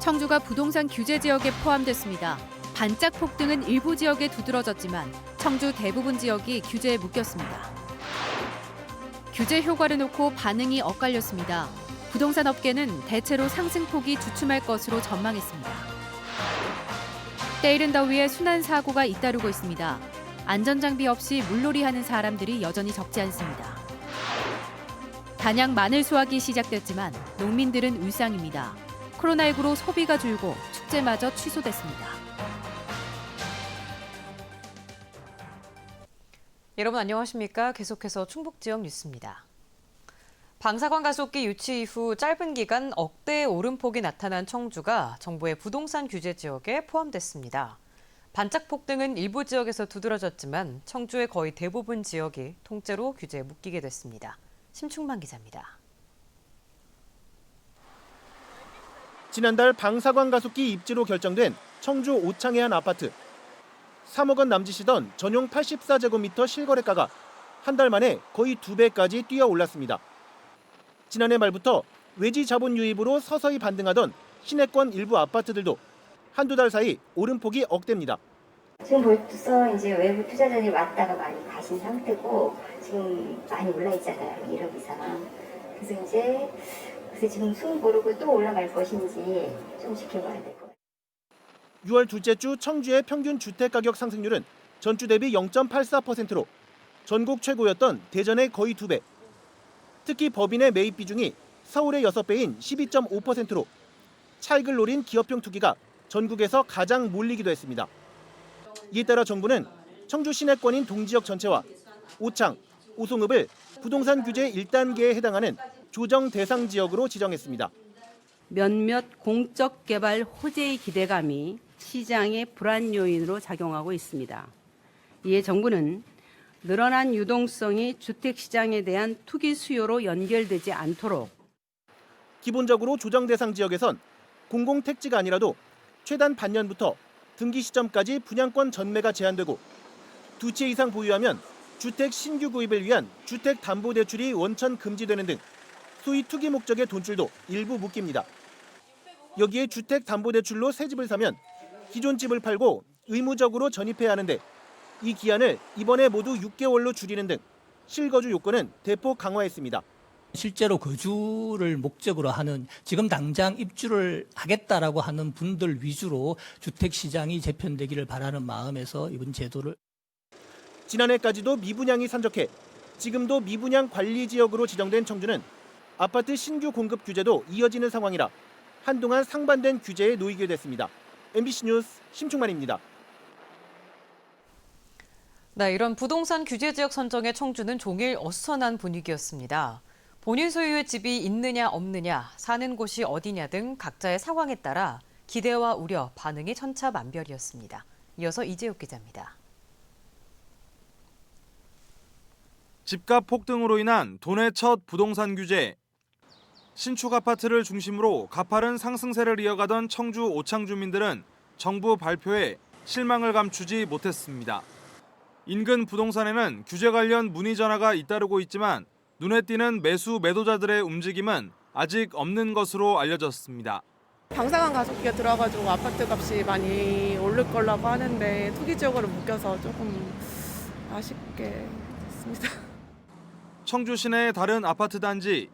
청주가 부동산 규제 지역에 포함됐습니다. 반짝 폭등은 일부 지역에 두드러졌지만 청주 대부분 지역이 규제에 묶였습니다. 규제 효과를 놓고 반응이 엇갈렸습니다. 부동산 업계는 대체로 상승폭이 주춤할 것으로 전망했습니다. 때이른 더위에 순환 사고가 잇따르고 있습니다. 안전장비 없이 물놀이하는 사람들이 여전히 적지 않습니다. 단양 마늘 수확이 시작됐지만 농민들은 울상입니다. 코로나19로 소비가 줄고 축제마저 취소됐습니다. 여러분 안녕하십니까? 계속해서 충북 지역 뉴스입니다. 방사관 가속기 유치 이후 짧은 기간 억대의 오름폭이 나타난 청주가 정부의 부동산 규제 지역에 포함됐습니다. 반짝 폭등은 일부 지역에서 두드러졌지만 청주의 거의 대부분 지역이 통째로 규제에 묶이게 됐습니다. 심충만 기자입니다. 지난달 방사관 가속기 입지로 결정된 청주 오창의 한 아파트. 3억 원 남짓이던 전용 84제곱미터 실거래가가 한 달 만에 거의 2배까지 뛰어올랐습니다. 지난해 말부터 외지 자본 유입으로 서서히 반등하던 시내권 일부 아파트들도 한두 달 사이 오름폭이 억대입니다. 지금 벌써 이제 외부 투자자들이 왔다가 많이 가신 상태고 지금 많이 올라 있잖아요. 1억 이상. 그래서 지금 숨 고르고 또 올라갈 것인지 좀 지켜봐야 될 것 같아요. 6월 둘째 주 청주의 평균 주택가격 상승률은 전주 대비 0.84%로 전국 최고였던 대전의 거의 2배. 특히 법인의 매입 비중이 서울의 6배인 12.5%로 차익을 노린 기업형 투기가 전국에서 가장 몰리기도 했습니다. 이에 따라 정부는 청주 시내권인 동지역 전체와 오창, 오송읍을 부동산 규제 1단계에 해당하는 조정 대상 지역으로 지정했습니다. 몇몇 공적 개발 호재의 기대감이 시장의 불안 요인으로 작용하고 있습니다. 이에 정부는 늘어난 유동성이 주택시장에 대한 투기 수요로 연결되지 않도록 기본적으로 조정 대상 지역에선 공공택지가 아니라도 최단 반년부터 등기 시점까지 분양권 전매가 제한되고 2채 이상 보유하면 주택 신규 구입을 위한 주택담보대출이 원천 금지되는 등 소위 투기 목적의 돈줄도 일부 묶입니다. 여기에 주택담보대출로 새 집을 사면 기존 집을 팔고 의무적으로 전입해야 하는데 이 기한을 이번에 모두 6개월로 줄이는 등 실거주 요건은 대폭 강화했습니다. 실제로 거주를 목적으로 하는 지금 당장 입주를 하겠다라고 하는 분들 위주로 주택시장이 재편되기를 바라는 마음에서 이번 제도를 지난해까지도 미분양이 산적해 지금도 미분양 관리 지역으로 지정된 청주는 아파트 신규 공급 규제도 이어지는 상황이라 한동안 상반된 규제에 놓이게 됐습니다. MBC 뉴스 심충만입니다. 네, 이런 부동산 규제 지역 선정에 청주는 종일 어수선한 분위기였습니다. 본인 소유의 집이 있느냐 없느냐, 사는 곳이 어디냐 등 각자의 상황에 따라 기대와 우려, 반응이 천차만별이었습니다. 이어서 이재욱 기자입니다. 집값 폭등으로 인한 도내 첫 부동산 규제. 신축 아파트를 중심으로 가파른 상승세를 이어가던 청주 오창 주민들은 정부 발표에 실망을 감추지 못했습니다. 인근 부동산에는 규제 관련 문의 전화가 잇따르고 있지만 눈에 띄는 매수 매도자들의 움직임은 아직 없는 것으로 알려졌습니다. 방사관 가속기가 들어가지고 아파트 값이 많이 오를 거라고 하는데 투기 지역으로 묶여서 조금 아쉽게 됐습니다. 청주 시내의 다른 아파트 단지.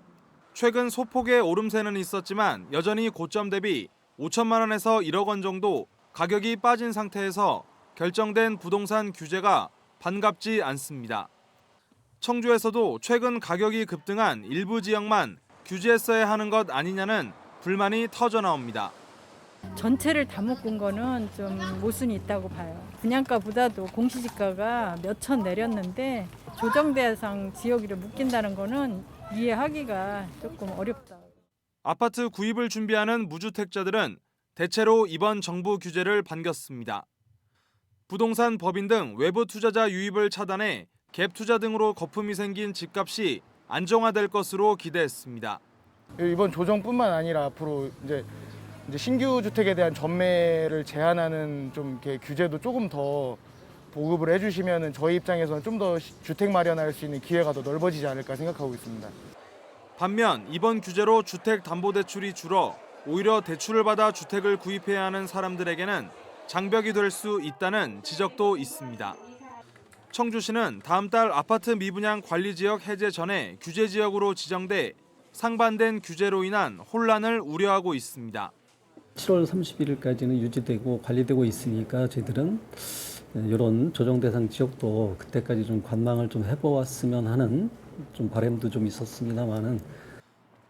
최근 소폭의 오름세는 있었지만 여전히 고점 대비 5천만 원에서 1억 원 정도 가격이 빠진 상태에서 결정된 부동산 규제가 반갑지 않습니다. 청주에서도 최근 가격이 급등한 일부 지역만 규제했어야 하는 것 아니냐는 불만이 터져나옵니다. 전체를 다 묶은 거는 좀 모순이 있다고 봐요. 분양가보다도 공시지가가 몇 천 내렸는데 조정 대상 지역으로 묶인다는 거는 이해하기가 조금 어렵다. 아파트 구입을 준비하는 무주택자들은 대체로 이번 정부 규제를 반겼습니다. 부동산 법인 등 외부 투자자 유입을 차단해 갭 투자 등으로 거품이 생긴 집값이 안정화될 것으로 기대했습니다. 이번 조정뿐만 아니라 앞으로 이제 신규 주택에 대한 전매를 제한하는 좀 이렇게 규제도 조금 더 보급을 해주시면 저희 입장에서는 좀 더 주택 마련할 수 있는 기회가 더 넓어지지 않을까 생각하고 있습니다. 반면 이번 규제로 주택담보대출이 줄어 오히려 대출을 받아 주택을 구입해야 하는 사람들에게는 장벽이 될 수 있다는 지적도 있습니다. 청주시는 다음 달 아파트 미분양 관리지역 해제 전에 규제지역으로 지정돼 상반된 규제로 인한 혼란을 우려하고 있습니다. 7월 31일까지는 유지되고 관리되고 있으니까 저희들은 이런 조정 대상 지역도 그때까지 좀 관망을 좀 해보았으면 하는 좀 바람도 좀 있었습니다만은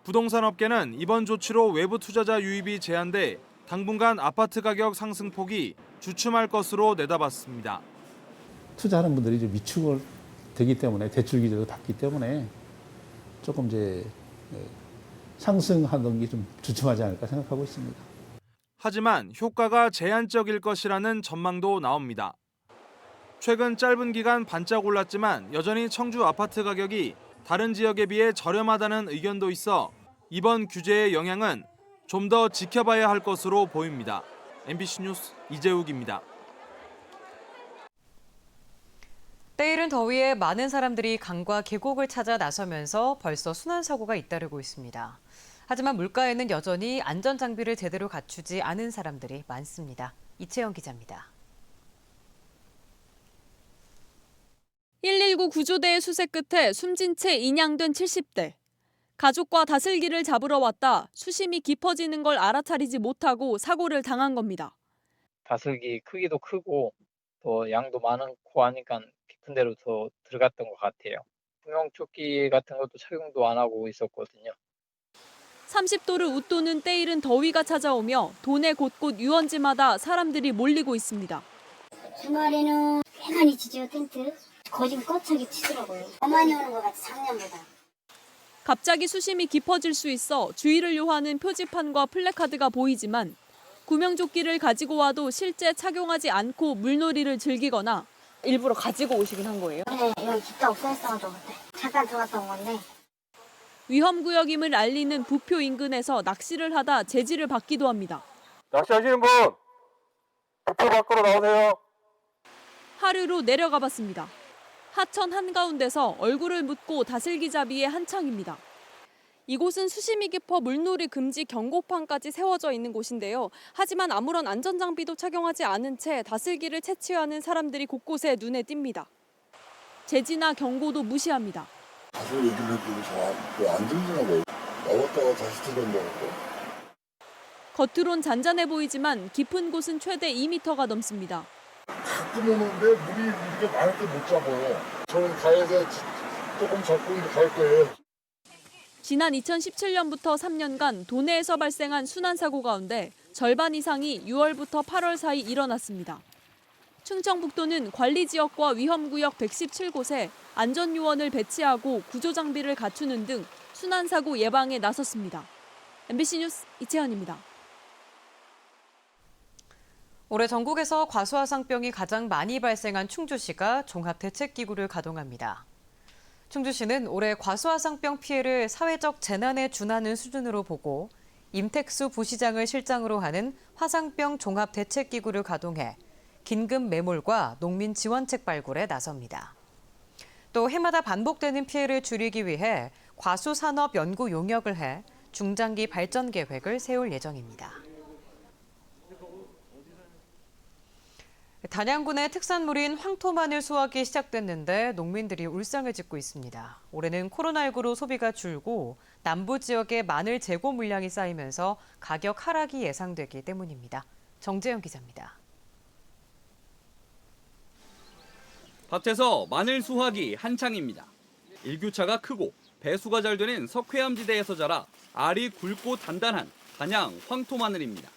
부동산 업계는 이번 조치로 외부 투자자 유입이 제한돼 당분간 아파트 가격 상승폭이 주춤할 것으로 내다봤습니다. 투자하는 분들이 좀 위축을 되기 때문에 대출 규제도 닫기 때문에 조금 이제 상승하는 게 좀 주춤하지 않을까 생각하고 있습니다. 하지만 효과가 제한적일 것이라는 전망도 나옵니다. 최근 짧은 기간 반짝 올랐지만 여전히 청주 아파트 가격이 다른 지역에 비해 저렴하다는 의견도 있어 이번 규제의 영향은 좀 더 지켜봐야 할 것으로 보입니다. MBC 뉴스 이재욱입니다. 때이른 더위에 많은 사람들이 강과 계곡을 찾아 나서면서 벌써 순환사고가 잇따르고 있습니다. 하지만 물가에는 여전히 안전장비를 제대로 갖추지 않은 사람들이 많습니다. 이채영 기자입니다. 119 구조대의 수색 끝에 숨진 채 인양된 70대. 가족과 다슬기를 잡으러 왔다 수심이 깊어지는 걸 알아차리지 못하고 사고를 당한 겁니다. 다슬기 크기도 크고 또 양도 많고 하니까 깊은 데로 더 들어갔던 것 같아요. 구명조끼 같은 것도 착용도 안 하고 있었거든요. 30도를 웃도는 때이른 더위가 찾아오며 도내 곳곳 유원지마다 사람들이 몰리고 있습니다. 주말에는 많이 지죠, 텐트. 거진 꽉차게 치더라고요. 더 많이 오는 것 같아, 작년보다. 갑자기 수심이 깊어질 수 있어 주의를 요하는 표지판과 플래카드가 보이지만 구명조끼를 가지고 와도 실제 착용하지 않고 물놀이를 즐기거나 일부러 가지고 오시긴 한 거예요? 네, 여기 깊다 없어졌어가지고 잠깐 들어갔다 온 건데. 위험구역임을 알리는 부표 인근에서 낚시를 하다 제지를 받기도 합니다. 낚시하시는 분, 부표 밖으로 나오세요. 하루로 내려가 봤습니다. 하천 한가운데서 얼굴을 묻고 다슬기잡이에 한창입니다. 이곳은 수심이 깊어 물놀이 금지 경고판까지 세워져 있는 곳인데요. 하지만 아무런 안전장비도 착용하지 않은 채 다슬기를 채취하는 사람들이 곳곳에 눈에 띕니다. 제지나 경고도 무시합니다. 다슬기 얘기를 해주고 안 들리더라고요. 나왔다가 다시 들었냐고. 겉으론 잔잔해 보이지만 깊은 곳은 최대 2m가 넘습니다. 가끔 오는데 물이 이렇게 많을 때 못 잡아요. 저는 가야서 조금 잡고 갈 거예요. 지난 2017년부터 3년간 도내에서 발생한 순환사고 가운데 절반 이상이 6월부터 8월 사이 일어났습니다. 충청북도는 관리지역과 위험구역 117곳에 안전요원을 배치하고 구조장비를 갖추는 등 순환사고 예방에 나섰습니다. MBC 뉴스 이채연입니다. 올해 전국에서 과수화상병이 가장 많이 발생한 충주시가 종합대책기구를 가동합니다. 충주시는 올해 과수화상병 피해를 사회적 재난에 준하는 수준으로 보고 임택수 부시장을 실장으로 하는 화상병 종합대책기구를 가동해 긴급 매몰과 농민 지원책 발굴에 나섭니다. 또 해마다 반복되는 피해를 줄이기 위해 과수산업 연구 용역을 해 중장기 발전 계획을 세울 예정입니다. 단양군의 특산물인 황토마늘 수확이 시작됐는데 농민들이 울상을 짓고 있습니다. 올해는 코로나19로 소비가 줄고 남부 지역에 마늘 재고 물량이 쌓이면서 가격 하락이 예상되기 때문입니다. 정재영 기자입니다. 밭에서 마늘 수확이 한창입니다. 일교차가 크고 배수가 잘 되는 석회암지대에서 자라 알이 굵고 단단한 단양 황토마늘입니다.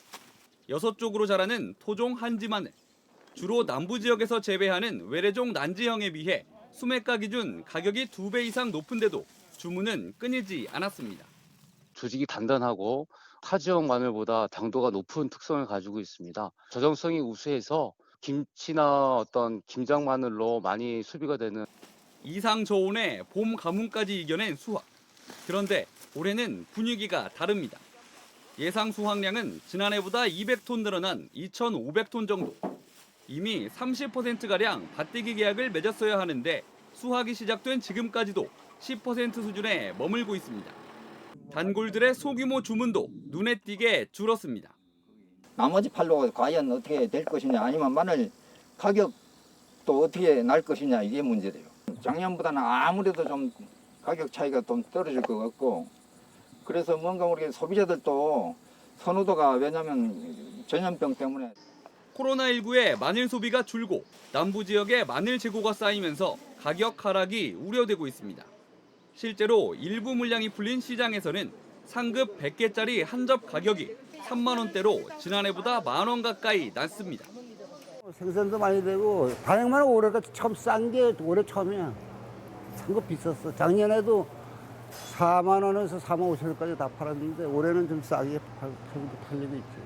6쪽으로 자라는 토종 한지마늘. 주로 남부 지역에서 재배하는 외래종 난지형에 비해 수매가 기준 가격이 2배 이상 높은데도 주문은 끊이지 않았습니다. 조직이 단단하고 타 지역 마늘보다 당도가 높은 특성을 가지고 있습니다. 저장성이 우수해서 김치나 어떤 김장 마늘로 많이 소비가 되는 이상 저온에 봄 가뭄까지 이겨낸 수확. 그런데 올해는 분위기가 다릅니다. 예상 수확량은 지난해보다 200톤 늘어난 2,500톤 정도. 이미 30%가량 밭대기 계약을 맺었어야 하는데 수확이 시작된 지금까지도 10% 수준에 머물고 있습니다. 단골들의 소규모 주문도 눈에 띄게 줄었습니다. 나머지 팔로 과연 어떻게 될 것이냐, 아니면 마늘 가격도 어떻게 날 것이냐, 이게 문제돼요. 작년보다는 아무래도 좀 가격 차이가 좀 떨어질 것 같고, 그래서 뭔가 우리 소비자들도 선호도가, 왜냐하면 전염병 때문에 코로나19에 마늘 소비가 줄고 남부 지역에 마늘 재고가 쌓이면서 가격 하락이 우려되고 있습니다. 실제로 일부 물량이 풀린 시장에서는 상급 100개짜리 한 접 가격이 3만 원대로 지난해보다 만 원 가까이 낮습니다. 생선도 많이 되고 다행만 올해가 참 싼 게 올해 처음이야. 산 거 비쌌어. 작년에도 4만 원에서 4만 5천 원까지 다 팔았는데 올해는 좀 싸게 팔리고 있지.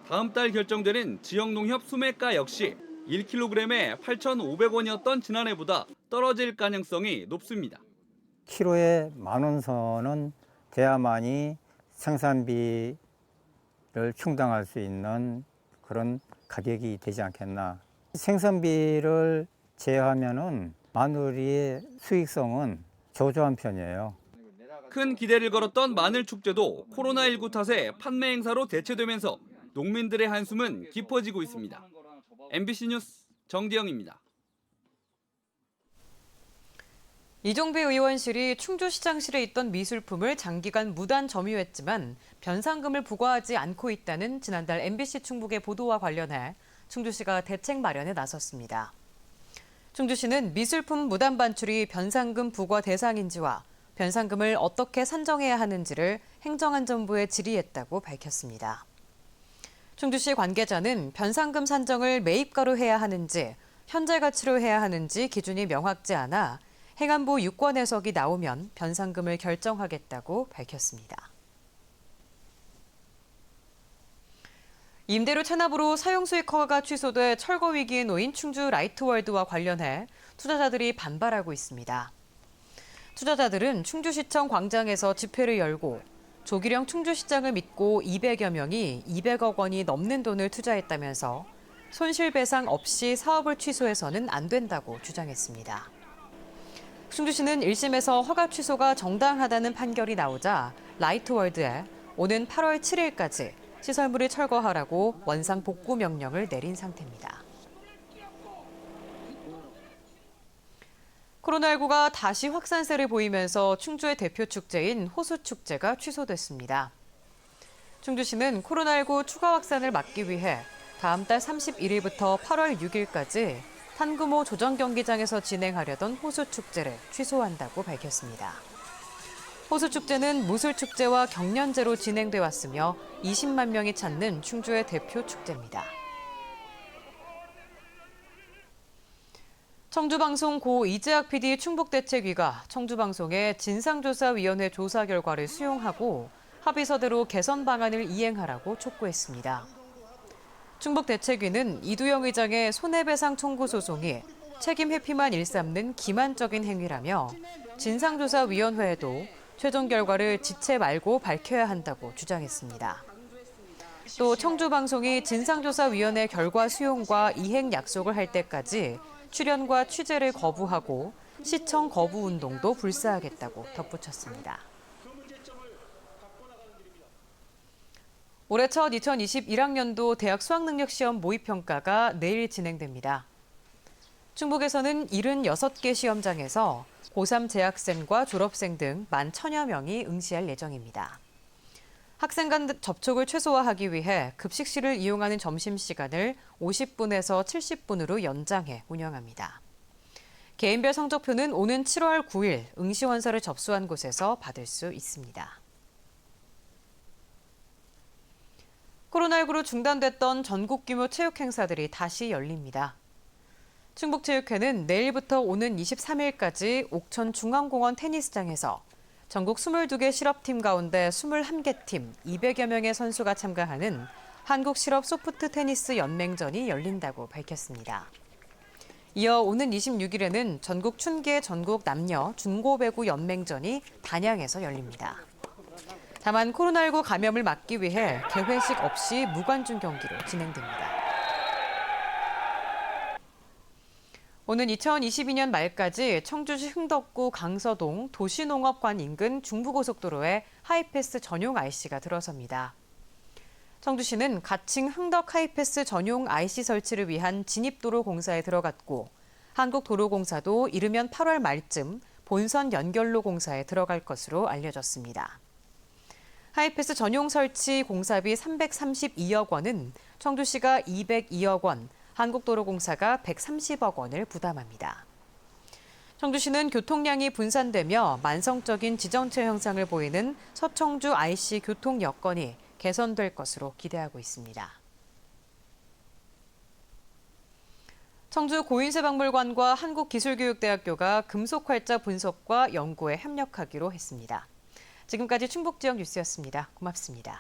다음 달 결정되는 지역농협 수매가 역시 1kg에 8,500원이었던 지난해보다 떨어질 가능성이 높습니다. 키로에 10,000원 선은 돼야만이 생산비를 충당할 수 있는 그런 가격이 되지 않겠나. 생산비를 제외하면은 마늘의 수익성은 저조한 편이에요. 큰 기대를 걸었던 마늘 축제도 코로나19 탓에 판매 행사로 대체되면서 농민들의 한숨은 깊어지고 있습니다. MBC 뉴스 정지영입니다. 이종배 의원실이 충주시장실에 있던 미술품을 장기간 무단 점유했지만 변상금을 부과하지 않고 있다는 지난달 MBC 충북의 보도와 관련해 충주시가 대책 마련에 나섰습니다. 충주시는 미술품 무단 반출이 변상금 부과 대상인지와 변상금을 어떻게 산정해야 하는지를 행정안전부에 질의했다고 밝혔습니다. 충주시 관계자는 변상금 산정을 매입가로 해야 하는지 현재 가치로 해야 하는지 기준이 명확지 않아 행안부 유권 해석이 나오면 변상금을 결정하겠다고 밝혔습니다. 임대료 체납으로 사용수익 허가가 취소돼 철거 위기에 놓인 충주 라이트월드와 관련해 투자자들이 반발하고 있습니다. 투자자들은 충주시청 광장에서 집회를 열고 조기령 충주시장을 믿고 200여 명이 200억 원이 넘는 돈을 투자했다면서 손실배상 없이 사업을 취소해서는 안 된다고 주장했습니다. 충주시는 1심에서 허가 취소가 정당하다는 판결이 나오자 라이트월드에 오는 8월 7일까지 시설물을 철거하라고 원상 복구 명령을 내린 상태입니다. 코로나19가 다시 확산세를 보이면서 충주의 대표 축제인 호수축제가 취소됐습니다. 충주시는 코로나19 추가 확산을 막기 위해 다음 달 31일부터 8월 6일까지 탄구모 조정경기장에서 진행하려던 호수축제를 취소한다고 밝혔습니다. 호수축제는 무술축제와 경연제로 진행돼 왔으며 20만 명이 찾는 충주의 대표 축제입니다. 청주방송 고 이재학 PD 충북대책위가 청주방송의 진상조사위원회 조사 결과를 수용하고 합의서대로 개선 방안을 이행하라고 촉구했습니다. 충북대책위는 이두영 의장의 손해배상 청구 소송이 책임 회피만 일삼는 기만적인 행위라며 진상조사위원회에도 최종 결과를 지체 말고 밝혀야 한다고 주장했습니다. 또 청주방송이 진상조사위원회 결과 수용과 이행 약속을 할 때까지 출연과 취재를 거부하고 시청 거부 운동도 불사하겠다고 덧붙였습니다. 올해 첫 2021학년도 대학 수학능력시험 모의평가가 내일 진행됩니다. 충북에서는 76개 시험장에서 고3 재학생과 졸업생 등 10,000여 명이 응시할 예정입니다. 학생 간 접촉을 최소화하기 위해 급식실을 이용하는 점심시간을 50분에서 70분으로 연장해 운영합니다. 개인별 성적표는 오는 7월 9일 응시원서를 접수한 곳에서 받을 수 있습니다. 코로나19로 중단됐던 전국 규모 체육 행사들이 다시 열립니다. 충북체육회는 내일부터 오는 23일까지 옥천중앙공원 테니스장에서 전국 22개 실업팀 가운데 21개 팀 200여 명의 선수가 참가하는 한국실업소프트테니스 연맹전이 열린다고 밝혔습니다. 이어 오는 26일에는 전국 춘계 전국 남녀 중고배구 연맹전이 단양에서 열립니다. 다만 코로나19 감염을 막기 위해 개회식 없이 무관중 경기로 진행됩니다. 오는 2022년 말까지 청주시 흥덕구 강서동 도시농업관 인근 중부고속도로에 하이패스 전용 IC가 들어섭니다. 청주시는 가칭 흥덕 하이패스 전용 IC 설치를 위한 진입도로 공사에 들어갔고 한국도로공사도 이르면 8월 말쯤 본선 연결로 공사에 들어갈 것으로 알려졌습니다. 하이패스 전용 설치 공사비 332억 원은 청주시가 202억 원, 한국도로공사가 130억 원을 부담합니다. 청주시는 교통량이 분산되며 만성적인 지정체 현상을 보이는 서청주 IC 교통 여건이 개선될 것으로 기대하고 있습니다. 청주 고인쇄박물관과 한국기술교육대학교가 금속활자 분석과 연구에 협력하기로 했습니다. 지금까지 충북지역 뉴스였습니다. 고맙습니다.